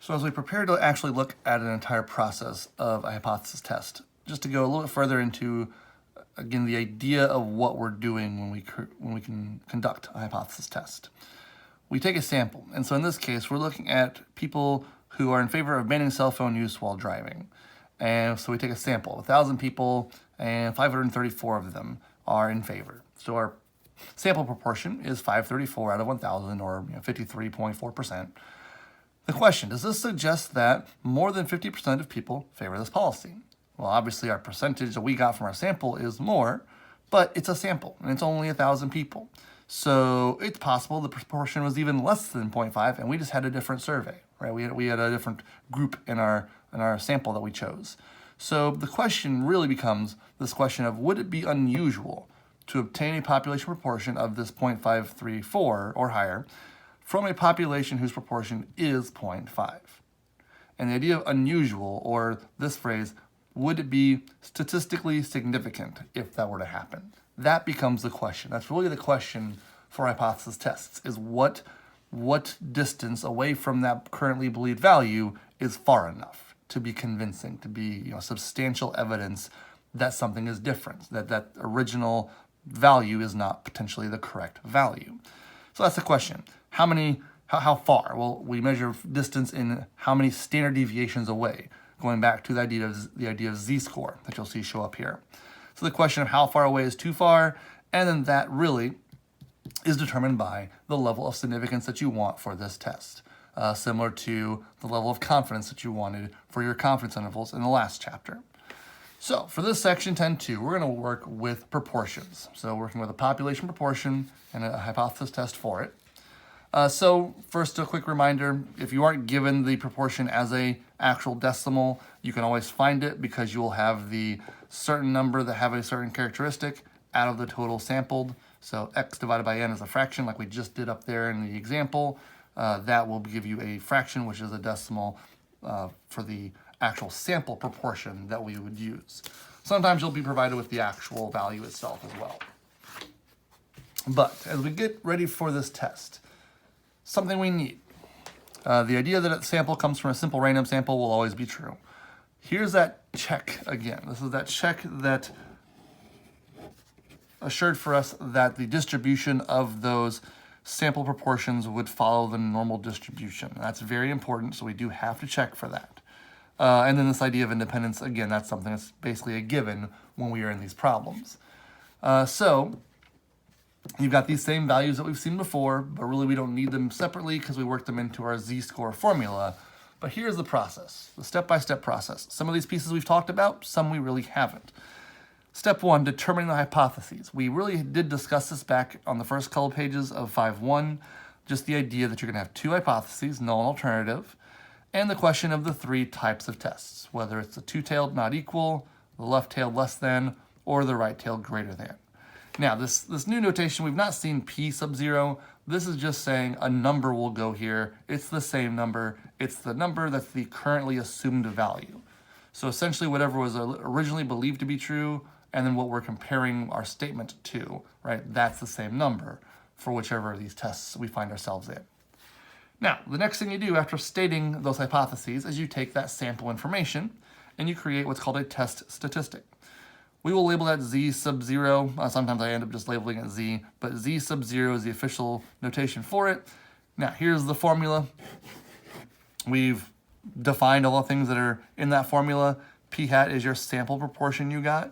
So as we prepare to actually look at an entire process of a hypothesis test, just to go a little bit further into, again, the idea of what we're doing when we can conduct a hypothesis test. We take a sample, and so in this case, we're looking at people who are in favor of banning cell phone use while driving. And so we take a sample, 1,000 people, and 534 of them are in favor. So our sample proportion is 534 out of 1,000, or 53.4%. The question, does this suggest that more than 50% of people favor this policy? Well, obviously our percentage that we got from our sample is more, but it's a sample, and it's only 1,000 people. So it's possible the proportion was even less than 0.5, and we just had a different survey, right? We had a different group in our sample that we chose. So the question really becomes this question of, would it be unusual to obtain a population proportion of this 0.534 or higher from a population whose proportion is 0.5? And the idea of unusual, or this phrase, would it be statistically significant if that were to happen? That becomes the question. That's really the question for hypothesis tests, is what distance away from that currently believed value is far enough to be convincing, to be substantial evidence that something is different, that original value is not potentially the correct value. So that's the question. How far? Well, we measure distance in how many standard deviations away, going back to the idea of z-score that you'll see show up here. So the question of how far away is too far, and then that really is determined by the level of significance that you want for this test, similar to the level of confidence that you wanted for your confidence intervals in the last chapter. So for this section 10.2, we're going to work with proportions. So working with a population proportion and a hypothesis test for it. So first, a quick reminder, if you aren't given the proportion as a actual decimal, you can always find it because you will have the certain number that have a certain characteristic out of the total sampled. So x divided by n is a fraction like we just did up there in the example. That will give you a fraction, which is a decimal for the actual sample proportion that we would use. Sometimes you'll be provided with the actual value itself as well. But as we get ready for this test, something we need. The idea that a sample comes from a simple random sample will always be true. Here's that check again. This is that check that assured for us that the distribution of those sample proportions would follow the normal distribution. That's very important, so we do have to check for that. And then this idea of independence, again, that's something that's basically a given when we are in these problems. So you've got these same values that we've seen before, but really we don't need them separately because we worked them into our z-score formula. But here's the process, the step-by-step process. Some of these pieces we've talked about, some we really haven't. Step 1, determining the hypotheses. We really did discuss this back on the first couple pages of 5.1, just the idea that you're going to have two hypotheses, null and alternative, and the question of the three types of tests, whether it's the two-tailed not equal, the left-tailed less than, or the right-tailed greater than. Now, this new notation, we've not seen p sub 0. This is just saying a number will go here. It's the same number. It's the number that's the currently assumed value. So essentially whatever was originally believed to be true, and then what we're comparing our statement to, right? That's the same number for whichever of these tests we find ourselves in. Now, the next thing you do after stating those hypotheses is you take that sample information and you create what's called a test statistic. We will label that z sub 0. Sometimes I end up just labeling it z, but z sub 0 is the official notation for it. Now, here's the formula. We've defined all the things that are in that formula. P hat is your sample proportion you got.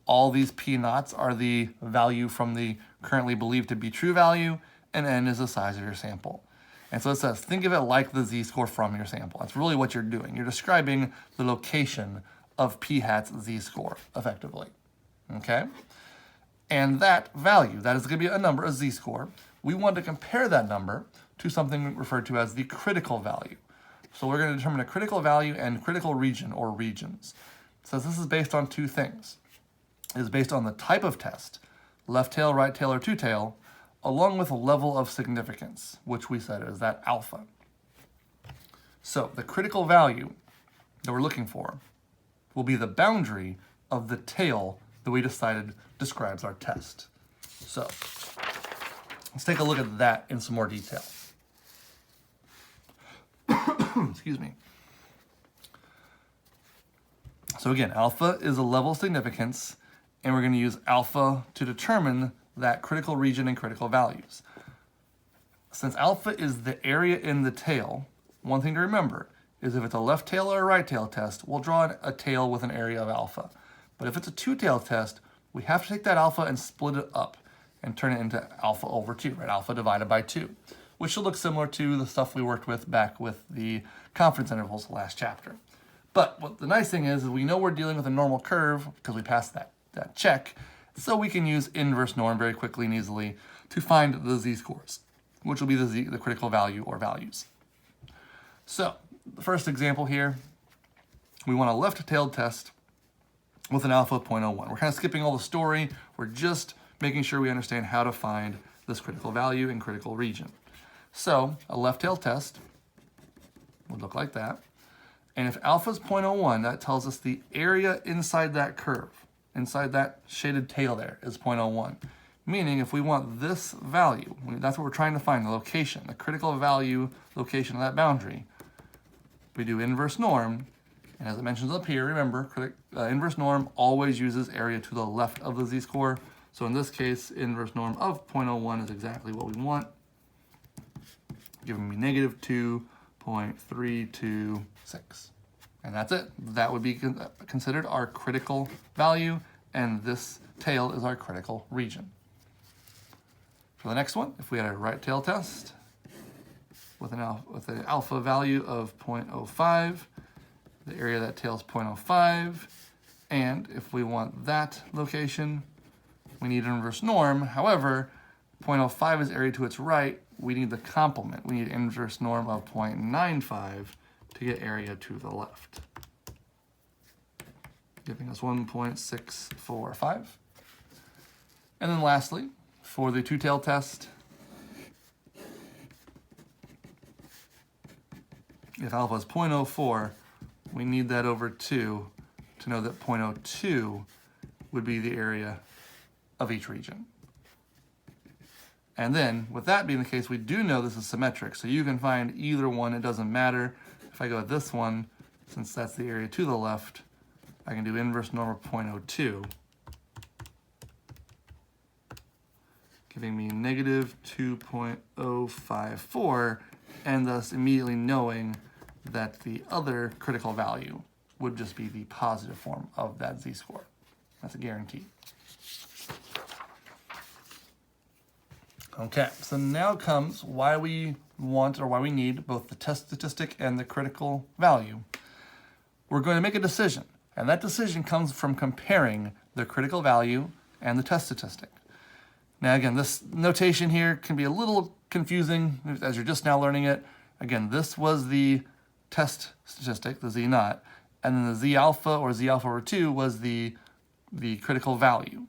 All these p naughts are the value from the currently believed to be true value, and n is the size of your sample. And so it says, think of it like the z-score from your sample. That's really what you're doing. You're describing the location of p hat's z-score, effectively. Okay? And that value, that is going to be a number, a z-score. We want to compare that number to something referred to as the critical value. So we're going to determine a critical value and critical region, or regions. So this is based on two things. It is based on the type of test, left tail, right tail, or two tail, along with a level of significance, which we said is that alpha. So the critical value that we're looking for will be the boundary of the tail that we decided describes our test. So let's take a look at that in some more detail. Excuse me. So again, alpha is a level of significance, and we're going to use alpha to determine that critical region and critical values. Since alpha is the area in the tail, one thing to remember is if it's a left tail or a right tail test, we'll draw a tail with an area of alpha. But if it's a two-tail test, we have to take that alpha and split it up and turn it into alpha over 2, right? Alpha divided by 2, which should look similar to the stuff we worked with back with the confidence intervals last chapter. But what the nice thing is we know we're dealing with a normal curve because we passed that check, so we can use inverse norm very quickly and easily to find the z-scores, which will be the critical value or values. So the first example here, we want a left-tailed test with an alpha of 0.01. We're kind of skipping all the story. We're just making sure we understand how to find this critical value and critical region. So a left-tailed test would look like that. And if alpha is 0.01, that tells us the area inside that curve, inside that shaded tail there, is 0.01. Meaning if we want this value, that's what we're trying to find, the location, the critical value location of that boundary, we do inverse norm. And as it mentions up here, remember, inverse norm always uses area to the left of the z-score. So in this case, inverse norm of 0.01 is exactly what we want, giving me negative 2.326. And that's it. That would be considered our critical value, and this tail is our critical region. For the next one, if we had a right tail test with an alpha value of 0.05, the area of that tail is 0.05, and if we want that location, we need an inverse norm. However, 0.05 is area to its right. We need the complement. We need inverse norm of 0.95 to get area to the left, giving us 1.645. And then lastly, for the two-tail test, if alpha is 0.04, we need that over 2 to know that 0.02 would be the area of each region. And then, with that being the case, we do know this is symmetric, so you can find either one, it doesn't matter. If I go with this one, since that's the area to the left, I can do inverse norm of 0.02, giving me negative 2.054, and thus immediately knowing that the other critical value would just be the positive form of that z-score. That's a guarantee. Okay, so now comes why we want or why we need both the test statistic and the critical value. We're going to make a decision, and that decision comes from comparing the critical value and the test statistic. Now again, this notation here can be a little confusing as you're just now learning it. Again, this was the test statistic, the z naught, and then the z alpha or z alpha over 2 was the critical value.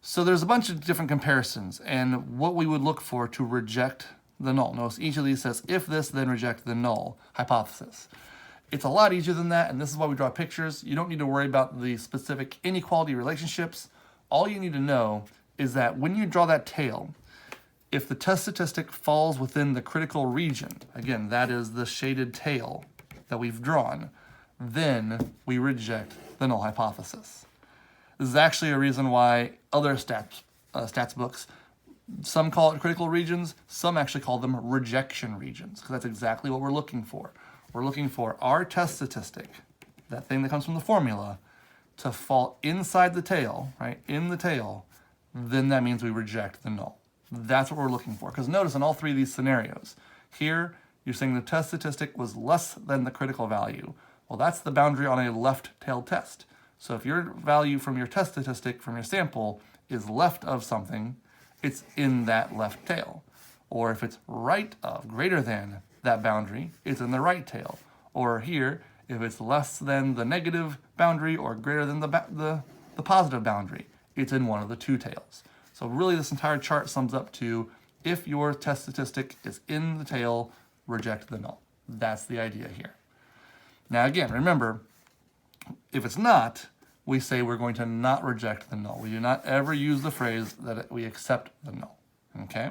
So there's a bunch of different comparisons and what we would look for to reject the null. Notice each of these says, if this, then reject the null hypothesis. It's a lot easier than that, and this is why we draw pictures. You don't need to worry about the specific inequality relationships. All you need to know is that when you draw that tail, if the test statistic falls within the critical region, again, that is the shaded tail that we've drawn, then we reject the null hypothesis. This is actually a reason why other stats books, some call it critical regions, some actually call them rejection regions, because that's exactly what we're looking for. We're looking for our test statistic, that thing that comes from the formula, to fall inside the tail, right, in the tail, then that means we reject the null. That's what we're looking for, because notice in all three of these scenarios, here you're saying the test statistic was less than the critical value. Well, that's the boundary on a left-tailed test. So if your value from your test statistic from your sample is left of something, it's in that left tail. Or if it's right of, greater than that boundary, it's in the right tail. Or here, if it's less than the negative boundary or greater than the positive boundary, it's in one of the two tails. So really this entire chart sums up to, if your test statistic is in the tail, reject the null. That's the idea here. Now again, remember, if it's not, we say we're going to not reject the null. We do not ever use the phrase that we accept the null, okay?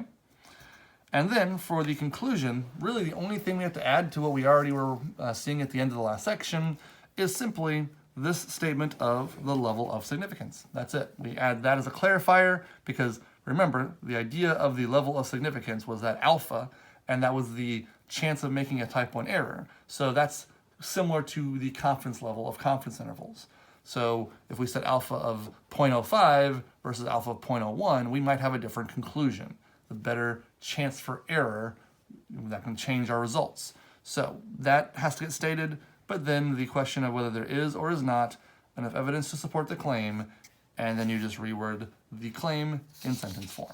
And then for the conclusion, really the only thing we have to add to what we already were seeing at the end of the last section is simply this statement of the level of significance. That's it. We add that as a clarifier because remember, the idea of the level of significance was that alpha, and that was the chance of making a type 1 error. So that's similar to the confidence level of confidence intervals. So if we set alpha of 0.05 versus alpha of 0.01, we might have a different conclusion. The better chance for error that can change our results. So that has to get stated, but then the question of whether there is or is not enough evidence to support the claim, and then you just reword the claim in sentence form.